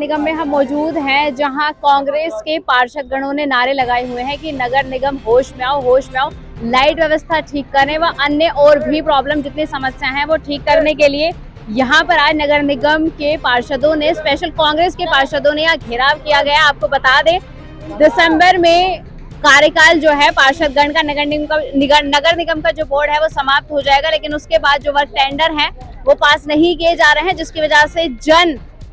निगम में हम मौजूद हैं, जहां कांग्रेस के पार्षद गणों ने नारे लगाए हुए हैं कि नगर निगम होश में आओ, होश में आओ, लाइट व्यवस्था ठीक करें व अन्य और भी प्रॉब्लम जितनी समस्या हैं वो ठीक करने के लिए यहां पर आज नगर निगम के पार्षदों ने, स्पेशल कांग्रेस के पार्षदों ने यहाँ घेराव किया गया। आपको बता दें, दिसंबर में कार्यकाल जो है पार्षदगण का नगर निगम का जो बोर्ड है वो समाप्त हो जाएगा, लेकिन उसके बाद जो वर्क टेंडर है वो पास नहीं किए जा रहे हैं, जिसकी वजह से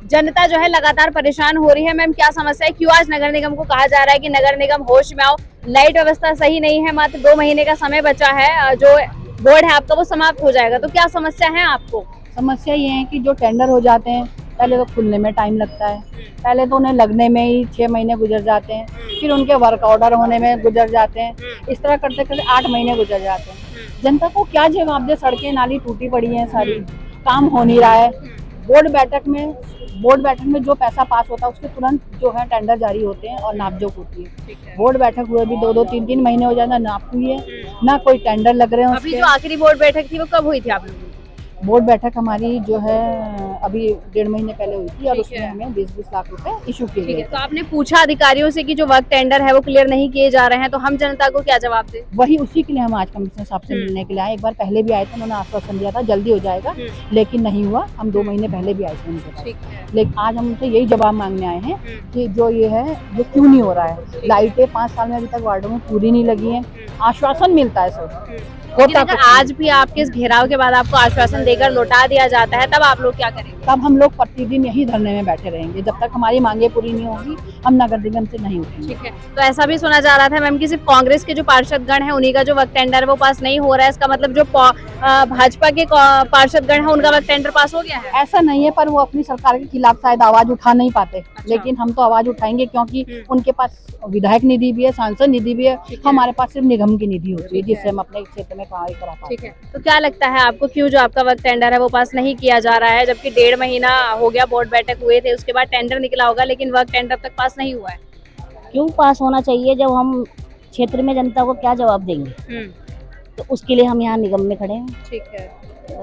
जनता जो है लगातार परेशान हो रही है। मैम, क्या समस्या है? क्यों आज नगर निगम को कहा जा रहा है कि नगर निगम होश में आओ? लाइट व्यवस्था सही नहीं है, मात्र 2 महीने का समय बचा है, जो बोर्ड है आपका वो समाप्त हो जाएगा, तो क्या समस्या है आपको? समस्या ये है कि जो टेंडर हो जाते हैं पहले तो खुलने में टाइम लगता है, पहले तो उन्हें लगने में ही 6 महीने गुजर जाते हैं, फिर उनके वर्क ऑर्डर होने में गुजर जाते हैं, इस तरह करते करते 8 महीने गुजर जाते हैं। जनता को क्या जवाब दे? सड़कें नाली टूटी पड़ी हैं, सारी काम हो नहीं रहा है। बोर्ड बैठक में जो पैसा पास होता है उसके तुरंत जो है टेंडर जारी होते हैं और नापजोक होती है। बोर्ड बैठक हुए भी 2-2, 3-3 महीने हो जाए, ना नाप हुई है ना कोई टेंडर लग रहे हैं। अभी जो आखिरी बोर्ड बैठक थी वो कब हुई थी आप लोगों की? बोर्ड बैठक हमारी जो है अभी 1.5 महीने पहले हुई थी और उसमें हमें 20-20 लाख रुपए इशू किए गए। तो आपने पूछा अधिकारियों से कि जो वर्क टेंडर है वो क्लियर नहीं किए जा रहे हैं, तो हम जनता को क्या जवाब दें? वही उसी के लिए हम आज कमिश्नर साहब से मिलने के लिए आए। एक बार पहले भी आए थे, उन्होंने आश्वासन दिया था जल्दी हो जाएगा, लेकिन नहीं हुआ। हम 2 महीने पहले भी आए थे उनके पास, लेकिन आज हम उनसे यही जवाब मांगने आए हैं कि जो ये है ये क्यों नहीं हो रहा है। लाइटें 5 साल में अभी तक वार्डों में पूरी नहीं लगी है, आश्वासन मिलता है सब होता। अगर आज भी आपके इस घेराव के बाद आपको आश्वासन देकर लौटा दिया जाता है, तब आप लोग क्या करेंगे? तब हम लोग प्रतिदिन यही धरने में बैठे रहेंगे जब तक हमारी मांगे पूरी नहीं होगी। हम नगर निगम से नहीं उठेंगे। ठीक है, तो ऐसा भी सुना जा रहा था मैम कि सिर्फ कांग्रेस के जो पार्षदगण हैं उन्हीं का जो वर्क टेंडर है वो पास नहीं हो रहा है, इसका मतलब जो भाजपा के पार्षदगण है उनका वर्क टेंडर पास हो गया है? ऐसा नहीं है, पर वो अपनी सरकार के खिलाफ शायद आवाज उठा नहीं पाते। अच्छा। लेकिन हम तो आवाज उठाएंगे, क्योंकि उनके पास विधायक निधि भी है, सांसद निधि भी है, हमारे पास सिर्फ निगम की निधि होती है जिससे हम अपने क्षेत्र में कार्य करा पाते हैं। ठीक है, तो क्या लगता है आपको, क्यों जो आपका वर्क टेंडर है वो पास नहीं किया जा रहा है, जबकि 1.5 महीना हो गया बोर्ड बैठक हुए थे, उसके बाद टेंडर निकला होगा, लेकिन वर्क टेंडर तक पास नहीं हुआ है? क्यों पास होना चाहिए? जब हम क्षेत्र में जनता को क्या जवाब देंगे, तो उसके लिए हम यहाँ निगम में खड़े हैं। ठीक है,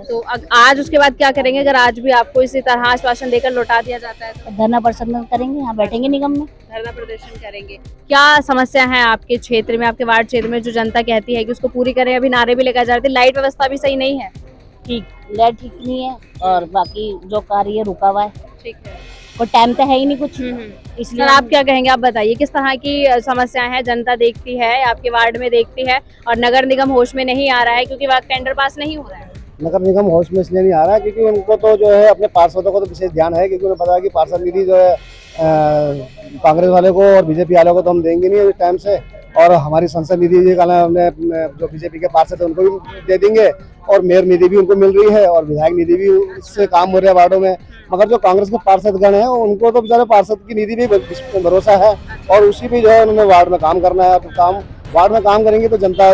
तो आज उसके बाद क्या करेंगे अगर आज भी आपको इसी तरह आश्वासन देकर लौटा दिया जाता है? तो धरना प्रदर्शन करेंगे, यहाँ बैठेंगे निगम में, धरना प्रदर्शन करेंगे। क्या समस्या है आपके क्षेत्र में, आपके वार्ड क्षेत्र में, जो जनता कहती है कि उसको पूरी करें? अभी नारे भी लगाए जा रहे थे, लाइट व्यवस्था भी सही नहीं है। लाइट ठीक नहीं है और बाकी जो कार्य रुका हुआ है। ठीक है, और टाइम तो है ही नहीं कुछ, इसलिए आप क्या कहेंगे? आप बताइए, किस तरह की समस्याएं हैं जनता देखती है, आपके वार्ड में देखती है, और नगर निगम होश में नहीं आ रहा है क्योंकि वर्क टेंडर पास नहीं हो रहा है? नगर निगम होश में इसलिए नहीं आ रहा है क्योंकि उनको तो जो है अपने पार्षदों को तो विशेष ध्यान है, क्योंकि उन्हें पता है कि पार्षद निधि जो है कांग्रेस वाले को और बीजेपी वालों को तो हम देंगे नहीं टाइम से, और हमारी संसद निधि हमने जो बीजेपी के पार्षद है उनको भी दे देंगे, और मेयर निधि भी उनको मिल रही है, और विधायक निधि भी इससे काम हो रहा है वार्डों में। मगर जो कांग्रेस के पार्षदगण हैं उनको तो बेचारे पार्षद की निधि भी भरोसा है, और उसी पे जो है उन्होंने वार्ड में काम करना है। काम वार्ड में काम करेंगे तो जनता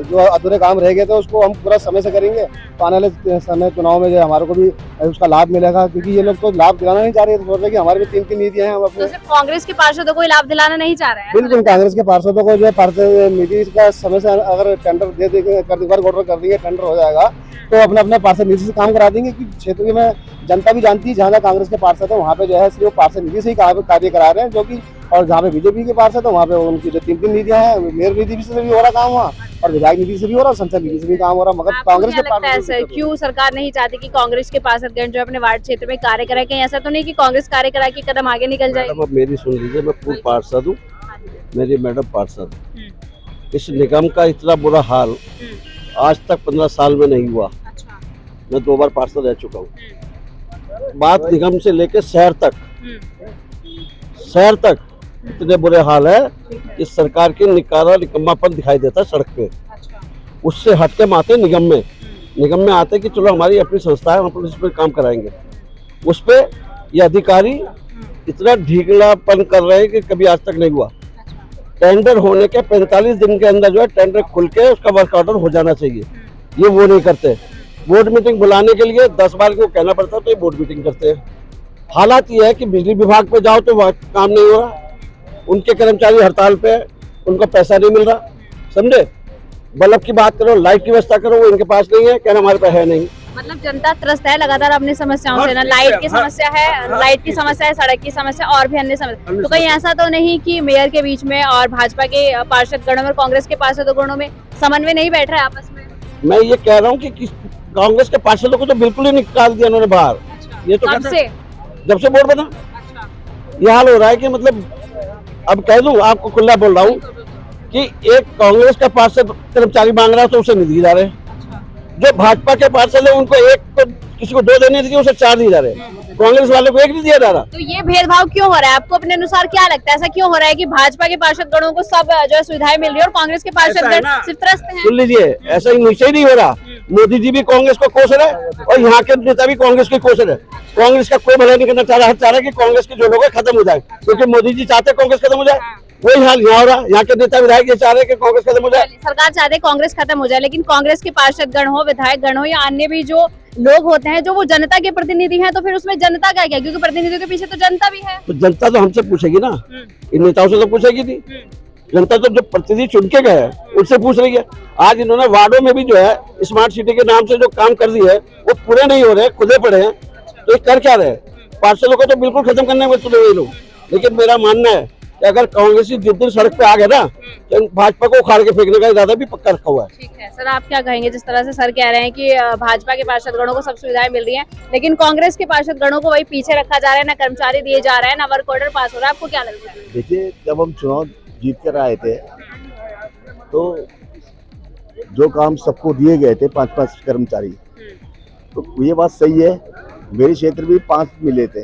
जो अधूरे काम रह गए थे उसको हम पूरा समय से करेंगे, तो आने वाले समय चुनाव में जो हमारे को भी उसका लाभ मिलेगा, क्योंकि ये लोग तो लाभ दिलाना नहीं चाह रहे, तो सोच रहे कि हमारे भी 3-3 नीतियां हैं। हम अपने तो सिर्फ कांग्रेस के पार्षदों को लाभ दिलाना नहीं चाह रहे हैं? बिल्कुल, कांग्रेस के पार्षदों को जो है पार्षद निधि का समय से अगर टेंडर दे देंगे, वर्क ऑर्डर कर देंगे, टेंडर हो जाएगा तो अपने अपने पार्षद निधि से काम करा देंगे। कि क्षेत्र में जनता भी जानती है जहाँ कांग्रेस के पार्षद है वहाँ पे जो है सिर्फ पार्षद निधि से ही कार्य करा रहे हैं, जो कि और जहाँ पे बीजेपी के पार्षद है वहाँ पे उनकी जो 3-3 नीतियां हैं, मेयर निधि से भी हो रहा काम वहाँ, और विधायक निधि से भी हो रहा, संसद निधि से भी काम हो रहा। मगर कांग्रेस के पार्षद क्यों सरकार नहीं चाहती कि कांग्रेस के पार्षदगण जो अपने वार्ड क्षेत्र में कार्य कराए? कहीं ऐसा तो नहीं कि कांग्रेस कार्य करा के कदम आगे निकल जाए? अब मेरी सुन लीजिए, मैं पूर्व पार्षद हूँ, मेरी मैडम पार्षद। इस निगम का इतना बुरा हाल आज तक 15 साल में नहीं हुआ। मैं 2 बार पार्षद रह चुका हूँ। बात निगम से लेकर शहर तक इतने बुरे हाल है कि सरकार की निकम्मापन दिखाई देता है सड़क पे। उससे हटके हम आते निगम में आते कि चलो हमारी अपनी संस्था है, हम अपने इस पर काम कराएंगे। उस पे ये अधिकारी इतना ढीलापन कर रहे हैं कि कभी आज तक नहीं हुआ। टेंडर होने के 45 दिन के अंदर जो है टेंडर खुल के उसका वर्क ऑर्डर हो जाना चाहिए, ये वो नहीं करते। बोर्ड मीटिंग बुलाने के लिए 10 बार को कहना पड़ता है तो ये बोर्ड मीटिंग करते हैं। हालात ये है कि बिजली विभाग पे जाओ तो काम नहीं हो रहा, उनके कर्मचारी हड़ताल पे है, उनको पैसा नहीं मिल रहा, समझे। बल्ब की बात करो, लाइट की व्यवस्था करो, वो इनके पास नहीं है, कहना हमारे पास है नहीं। मतलब जनता त्रस्त है लगातार अपनी समस्याओं से, ना लाइट की समस्या है, लाइट की समस्या है, सड़क की समस्या और भी अन्य समस्या। तो कहीं ऐसा तो नहीं कि मेयर के बीच में और भाजपा के पार्षद गणों में, कांग्रेस के पार्षद गणों में समन्वय नहीं बैठ रहा है आपस में? मैं ये कह रहा हूँ कि कांग्रेस के पार्षदों को तो बिल्कुल ही निकाल दिया उन्होंने बाहर। ये तो कब से? जब से बोर्ड बना ये हाल हो रहा है कि मतलब अब कह दूं, आपको खुला बोल रहा हूँ कि एक कांग्रेस का पार्षद कर्मचारी मांग रहा है तो उसे नहीं दिए जा रहे, जो भाजपा के पार्षद है उनको एक को, किसी को 2 देने दिए, उसे 4 दिए जा रहे, कांग्रेस वाले को 1 नहीं दिया जा रहा। तो ये भेदभाव क्यों हो रहा है? आपको अपने अनुसार क्या लगता है, ऐसा क्यों हो रहा है कि भाजपा के पार्षद गणों को सब जो है सुविधाएं मिल रही है और कांग्रेस के पार्षद गण सिर्फ त्रस्त हैं? सुन लीजिए, ऐसा ही नीचे नहीं हो रहा। मोदी जी भी कांग्रेस को कोस रहे और यहाँ के नेता भी कांग्रेस की कोस रहे। कांग्रेस का कोई भला नहीं करना चाह रहा है कि कांग्रेस के जो लोग हैं खत्म हो जाए, क्योंकि मोदी जी चाहते हैं कांग्रेस खत्म हो जाए। वही हाल यहाँ हो रहा है, यहाँ के नेता विधायक ये चाह रहे हैं कि कांग्रेस खत्म हो जाए। सरकार चाहते है कांग्रेस खत्म हो जाए, लेकिन कांग्रेस के पार्षद गण हो, विधायक गण हो या अन्य भी जो लोग होते हैं जो वो जनता के प्रतिनिधि हैं, तो फिर उसमें जनता का क्या? क्योंकि प्रतिनिधियों के पीछे तो जनता भी है। तो जनता तो हमसे पूछेगी ना, इन नेताओं से तो पूछेगी थी। जनता तो जो प्रतिनिधि चुन के गए उनसे पूछ रही है। आज इन्होंने वार्डों में भी जो है स्मार्ट सिटी के नाम से जो काम कर दिए है वो पूरे नहीं हो रहे, खुदे पड़े हैं। तो ये कर क्या रहे? पार्षदों को तो बिल्कुल खत्म करने में तुले हुए लोग। लेकिन मेरा मानना है कि अगर कांग्रेसी जिस दिन सड़क पे आ गए ना तो भाजपा को उखाड़ के फेंकने का इरादा भी पक्का रखा हुआ है। ठीक है सर, आप क्या कहेंगे? जिस तरह से सर कह रहे हैं कि भाजपा के पार्षद गणों को सब सुविधाएं मिल रही हैं, लेकिन कांग्रेस के पार्षद गणों को वही पीछे रखा जा रहा है, ना कर्मचारी दिए जा रहे हैं, ना वर्क ऑर्डर पास हो रहा है, आपको क्या लगता है? देखिए, जब हम चुनाव जीत कर आए थे तो जो काम सबको दिए गए थे 5-5 कर्मचारी, तो ये बात सही है। मेरे क्षेत्र में 5 मिले थे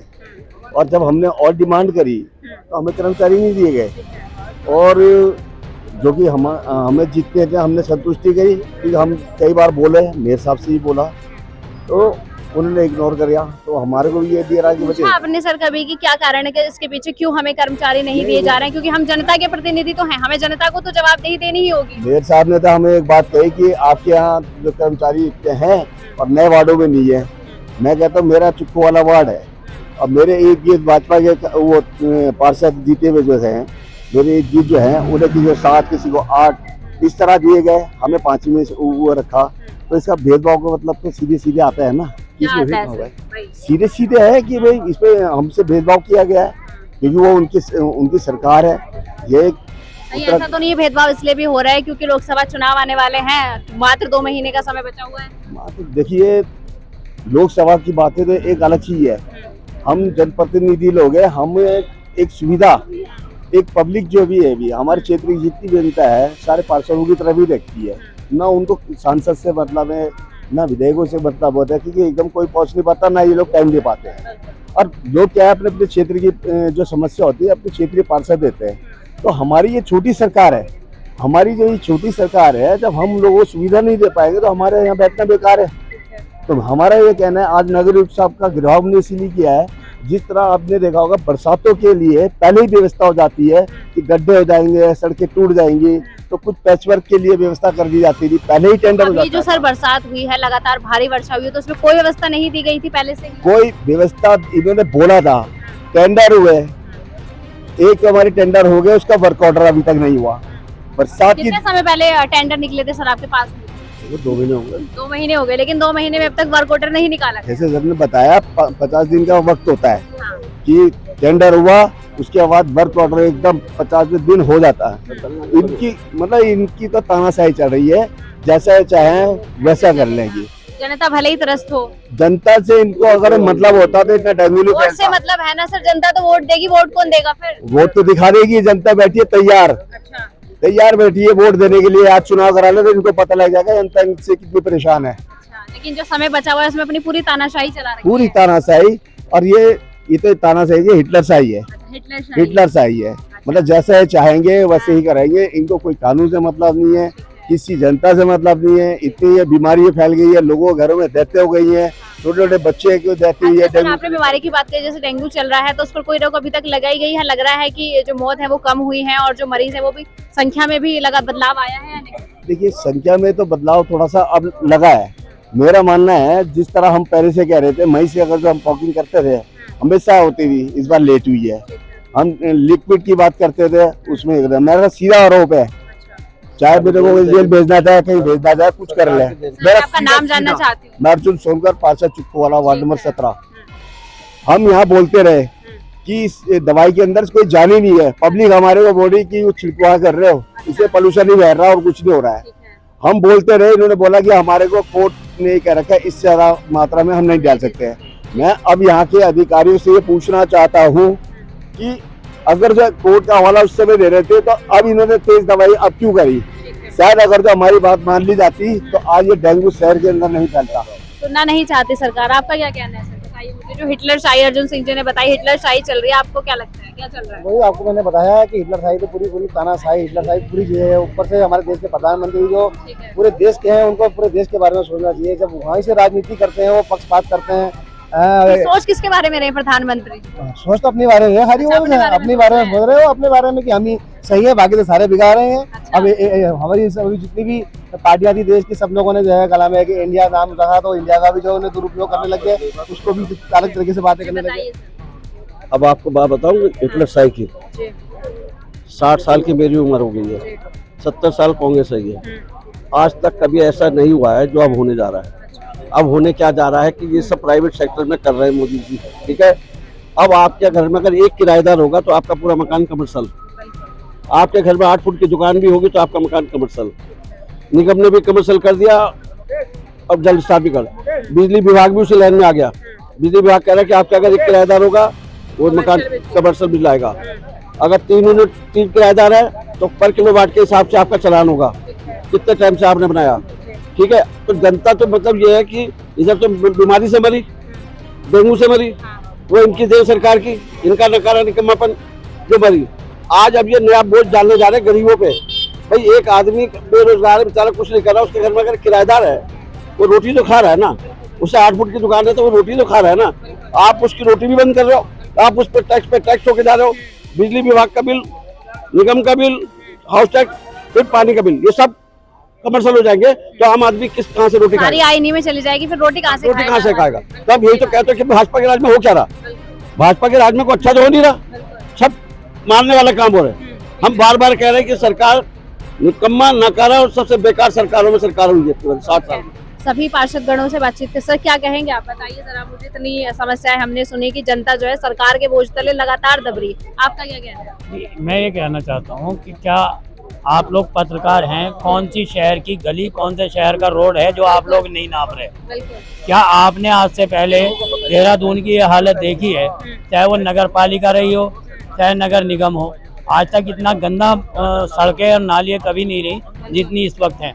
और जब हमने और डिमांड करी तो हमें कर्मचारी नहीं दिए गए, और जो कि हमें जीतने थे हमने संतुष्टि करी कि हम कई बार बोले, मेयर साहब से ही बोला तो उन्होंने इग्नोर कर दिया। तो हमारे को ये दिया रहा कि बच्चे आपने सर कभी कि क्या कारण है कि इसके पीछे क्यों हमें कर्मचारी नहीं दिए जा रहे हैं? क्योंकि हम जनता के प्रतिनिधि तो हैं, हमें जनता को तो जवाबदेही देनी ही होगी। मेयर साहब ने तो हमें एक बात कही कि आपके यहाँ जो कर्मचारी हैं और नए वार्डों में नहीं है। मैं कहता हूँ मेरा चुक्कू वाला वार्ड है और मेरे एक गीत भाजपा के वो पार्षद जीते हुए जो है, मेरे एक गीत जो है उन्हें किसी को 7 किसी को 8 इस तरह दिए गए, हमें 5 में वो रखा। तो इसका भेदभाव का मतलब तो सीधे सीधे आता है ना, किसमें भेदभाव है? सीधे सीधे है कि भाई इसमें हमसे भेदभाव किया गया है क्योंकि वो उनकी सरकार है। ये नहीं, ऐसा तो नहीं है। भेदभाव इसलिए भी हो रहा है क्योंकि लोकसभा चुनाव आने वाले हैं, मात्र 2 महीने का समय बचा हुआ है। देखिए, लोकसभा की बातें तो एक अलग चीज है। हम जनप्रतिनिधि लोग हैं, हम एक सुविधा, एक पब्लिक जो भी है, भी हमारे क्षेत्र की जितनी भी जनता है सारे पार्षदों की तरफ ही देखती है ना। उनको सांसद से मतलब है ना विधायकों से मतलब होता है, क्योंकि एकदम कोई पहुंच नहीं पाता, ना ये लोग टाइम दे पाते हैं। और लोग क्या है, अपने अपने क्षेत्र की जो समस्या होती है अपने क्षेत्रीय पार्षद देते हैं। तो हमारी ये छोटी सरकार है, हमारी जो ये छोटी सरकार है, जब हम लोगों को सुविधा नहीं दे पाएंगे तो हमारे यहाँ बैठना बेकार है। तो हमारा ये कहना है, आज नगर आयुक्त साहब का गिरवाव हमने इसीलिए किया है, जिस तरह आपने देखा होगा बरसातों के लिए पहले ही व्यवस्था हो जाती है कि गड्ढे हो जाएंगे, सड़कें टूट जाएंगी, तो कुछ पैचवर्क के लिए व्यवस्था कर दी जाती थी, पहले ही टेंडर हो जाता जो सर बरसात हुई है, लगातार भारी वर्षा हुई है, तो उसमें कोई व्यवस्था नहीं दी गई थी पहले से? कोई व्यवस्था इन्होंने बोला था, टेंडर हुए, एक हमारे टेंडर हो गए, उसका वर्क ऑर्डर अभी तक नहीं हुआ। बरसात की कितने समय पहले टेंडर निकले थे सर आपके पास? 2 महीने हो गए। 2 महीने हो गए, लेकिन 2 महीने में अब तक वर्क ऑर्डर नहीं निकाला। जैसे सर ने बताया 50 दिन का वक्त होता है हाँ। कि टेंडर हुआ, उसके बाद वर्क ऑर्डर एकदम 50 दिन हो जाता है। इनकी तो तानाशाही चल रही है, जैसा चाहे वैसा कर लेंगी। जनता भले ही त्रस्त हो, जनता से इनको अगर मतलब होता तो इतना टाइम नहीं वोट से मतलब है ना सर। जनता तो वोट देगी, वोट कौन देगा फिर? वोट तो दिखा देगी, जनता बैठी है तैयार बैठी है वोट देने के लिए। आज चुनाव करा ले तो इनको पता लग जाएगा जनता इनसे कितनी परेशान है। लेकिन जो समय बचा हुआ है उसमें अपनी पूरी तानाशाही चला रही है। पूरी तानाशाही, और ये तो तानाशाही हिटलरशाही है, हिटलरशाही है। मतलब जैसे चाहेंगे वैसे ही करेंगे। इनको कोई कानून से मतलब नहीं है, किसी जनता से मतलब नहीं है। इतनी ये बीमारी फैल गई है, लोगों के घरों में डेथें हो गई हैं, छोटे छोटे बच्चे की डेथ हुई है। आपने बीमारी की बात की, जैसे डेंगू चल रहा है, तो उस पर कोई रोक अभी तक लगाई गई है? लग रहा है कि जो मौत है वो कम हुई है और जो मरीज है वो भी संख्या में भी लगा बदलाव आया है या नहीं? देखिए, संख्या में तो बदलाव थोड़ा सा अब लगा है। मेरा मानना है जिस तरह हम पहले से कह रहे थे, मई से अगर जो हम पॉकिंग करते थे हमेशा होती थी, इस बार लेट हुई है। हम लिक्विड की बात करते थे, उसमें मेरा सीधा आरोप है, चाहे मेरे को जेल भेजना चाहे कहीं भेजना चाहे कुछ कर ले। मैं आपका नाम जानना चाहती हूँ। मैं अर्जुन सोनकर, पार्षद चुप्पू वाला, वार्ड नंबर 17। हम यहाँ बोलते रहे कि इस दवाई के अंदर कोई जान ही नहीं है। पब्लिक हमारे को बोली कि वो छिड़काव कर रहे हो, इससे पोल्यूशन नहीं बह रहा और कुछ नहीं हो रहा है। हम बोलते रहे, इन्होंने बोला कि हमारे को कोर्ट ने कह रखा है इससे ज्यादा मात्रा में हम नहीं डाल सकते हैं। मैं अब यहाँ के अधिकारियों से ये पूछना चाहता हूँ कि अगर जो कोर्ट का हवाला उस समय दे रहे थे तो अब इन्होंने तेज दवाई अब क्यों करी? शायद अगर जो हमारी बात मान ली जाती तो आज ये डेंगू शहर के अंदर नहीं फैलता। सुनना नहीं चाहती सरकार, आपका क्या कहना है सर? बताइए मुझे, जो हिटलर शाही अर्जुन सिंह जी ने बताई हिटलर शाही चल रही है, आपको क्या लगता है क्या चल रहा है? वही आपको मैंने बताया है कि हिटलर शाही तो पूरी तानाशाही, हिटलर शाही पूरी चीज है। ऊपर से हमारे देश के प्रधानमंत्री जो पूरे देश के हैं, उनको पूरे देश के बारे में सोचना चाहिए। जब वहीं से राजनीति करते हैं, वो पक्षपात करते हैं। सोच किसके बारे में रहे प्रधानमंत्री? सोच तो अपने बारे में है, हरी बोल है, अपने बारे में बोल रहे हो, अपने बारे में कि हम ही सही है, बाकी तो सारे बिगाड़ रहे हैं। अब हमारी जितनी भी पार्टियां थी देश की, सब लोगों ने जो है गला में कि इंडिया नाम रखा, तो इंडिया का भी जो उन्हें दुरुपयोग करने लगे, उसको भी अलग तरीके से बातें करने लगे। अब आपको बात बताऊं, हिटलर शाही की 60 साल की मेरी उम्र हो गई है, 70 साल कांग्रेस रही है। आज तक कभी ऐसा नहीं हुआ है जो अब होने जा रहा है। अब होने क्या जा रहा है कि ये सब प्राइवेट सेक्टर में कर रहे हैं मोदी जी, ठीक है। अब आपके घर में अगर एक किराएदार होगा तो आपका पूरा मकान कमर्शियल। आपके घर में 8 फुट की दुकान भी होगी तो आपका मकान कमर्शियल। निगम ने भी कमर्शियल कर दिया, अब जल्द स्टार्ट भी कर। बिजली विभाग भी उसी लाइन में आ गया। बिजली विभाग कह रहा है कि आपका अगर एक किराएदार होगा वो मकान कमर्शियल बिल आएगा। अगर 3 किराएदार है तो पर किलोवाट के हिसाब से आपका चालान होगा, कितने टाइम से आपने बनाया, ठीक है। तो जनता तो मतलब ये है कि इधर तो बीमारी से मरी, डेंगू से मरी, वो इनकी देश सरकार की, इनका नकारा निकम्मापन जो मरी। आज अब ये नया बोझ डालने जा रहे हैं गरीबों पे। भाई एक आदमी बेरोजगार है, बेचारा कुछ नहीं कर रहा, उसके घर में अगर किराएदार है वो रोटी तो खा रहा है ना, उसे 8 फुट की दुकान है तो वो रोटी तो खा रहा है ना। आप उसकी रोटी भी बंद कर रहे हो, आप उस पर टैक्स होके जा रहे हो। बिजली विभाग का बिल, निगम का बिल, हाउस टैक्स, फिर पानी का बिल, ये सब कमर्शियल हो जाएंगे तो आम आदमी कहाँ से रोटी खाएगा? आईनी में चली जाएगी, फिर रोटी कहाँ से खाएगा? तब यही तो कहते हैं कि भाजपा के राज में हो क्या रहा? भाजपा के राज में कोई अच्छा तो हो नहीं रहा, सब मारने वाला काम हो रहे हैं। हम बार बार कह रहे हैं कि सरकार निकम्मा, नकारा और सबसे बेकार सरकारों में सरकार हुई है पूरे 60 साल में। सभी पार्षद गणों से बातचीत कर, सर क्या कहेंगे आप? बताइए जरा मुझे। इतनी समस्याएं हमने सुनी कि जनता जो है सरकार के बोझ तले लगातार दब रही है, आपका क्या कहना है? मैं ये कहना चाहता हूँ कि क्या आप लोग पत्रकार हैं, कौन सी शहर की गली, कौन से शहर का रोड है जो आप लोग नहीं नाप रहे? क्या आपने आज से पहले देहरादून की ये हालत देखी है? चाहे वो नगर पालिका रही हो, चाहे नगर निगम हो, आज तक इतना गंदा सड़कें और नालियाँ कभी नहीं रही जितनी इस वक्त हैं।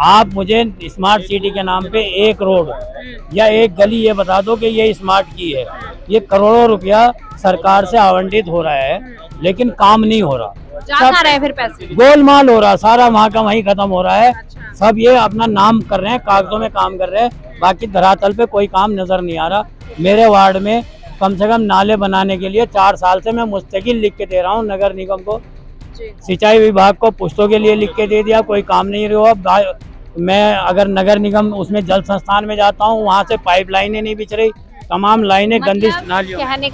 आप मुझे स्मार्ट सिटी के नाम पे एक रोड या एक गली ये बता दो कि ये स्मार्ट की है। ये करोड़ों रुपया सरकार से आवंटित हो रहा है लेकिन काम नहीं हो रहा, जा रहे हैं फिर पैसे, गोलमाल हो रहा, सारा वहाँ का वहीं खत्म हो रहा है। सब ये अपना नाम कर रहे हैं, कागजों में काम कर रहे हैं, बाकी धरातल पे कोई काम नजर नहीं आ रहा। मेरे वार्ड में कम से कम नाले बनाने के लिए 4 साल से मैं मुस्तकिल लिख के दे रहा हूँ नगर निगम को, सिंचाई विभाग को पुश्तों के लिए लिख के दे दिया, कोई काम नहीं रहा। मैं अगर नगर निगम उसमें जल संस्थान में जाता हूँ, वहाँ से पाइप लाइनें नहीं बिछ रही, तमाम लाइनें गंदी नालियों। कहने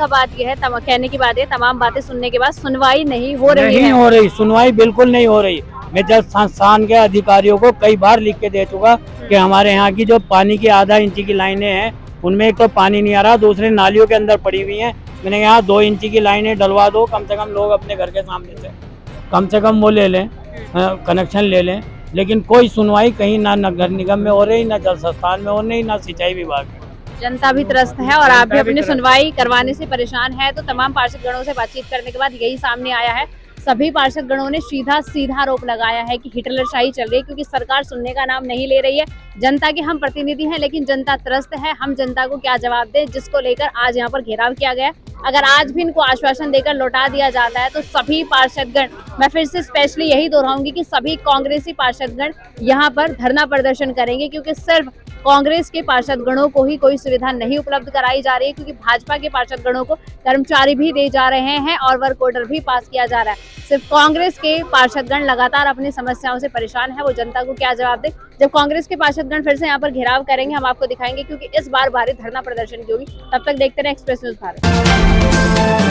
की बात है तमाम बातें सुनने के बाद सुनवाई नहीं हो रही नहीं हो रही, सुनवाई बिल्कुल नहीं हो रही। मैं जल संस्थान के अधिकारियों को कई बार लिख के दे चुका कि हमारे यहाँ की जो पानी की आधा इंची की लाइनें हैं उनमें एक तो पानी नहीं आ रहा, दूसरे नालियों के अंदर पड़ी हुई हैं। मैंने यहाँ 2 इंची की लाइनें डलवा दो, कम से कम लोग अपने घर के सामने से कम वो ले लें, कनेक्शन ले लें। लेकिन कोई सुनवाई कहीं ना नगर निगम में हो रही, ना जल संस्थान में हो रही, ना सिंचाई विभाग में। जनता भी त्रस्त है और आप भी अपनी सुनवाई करवाने से परेशान है। तो तमाम पार्षद गणों से बातचीत करने के बाद यही सामने आया है। सभी पार्षद गणों ने सीधा आरोप लगाया है कि हिटलरशाही चल रही है, क्योंकि सरकार सुनने का नाम नहीं ले रही है। जनता के हम प्रतिनिधि हैं लेकिन जनता त्रस्त है, हम जनता को क्या जवाब दें, जिसको लेकर आज यहाँ पर घेराव किया गया। अगर आज भी इनको आश्वासन देकर लौटा दिया जाता है तो सभी पार्षदगण, मैं फिर से स्पेशली यही दोहराऊंगी कि सभी कांग्रेसी पार्षदगण यहाँ पर धरना प्रदर्शन करेंगे, क्योंकि सिर्फ कांग्रेस के पार्षदगणों को ही कोई सुविधा नहीं उपलब्ध कराई जा रही है, क्योंकि भाजपा के पार्षदगणों को कर्मचारी भी दे जा रहे हैं और वर्क ऑर्डर भी पास किया जा रहा है। सिर्फ कांग्रेस के पार्षदगण लगातार अपनी समस्याओं से परेशान है, वो जनता को क्या जवाब दे। जब कांग्रेस के पार्षदगण फिर से यहाँ पर घेराव करेंगे हम आपको दिखाएंगे, क्योंकि इस बार भारी धरना प्रदर्शन की होगी। तब तक देखते रहे एक्सप्रेस न्यूज भारत।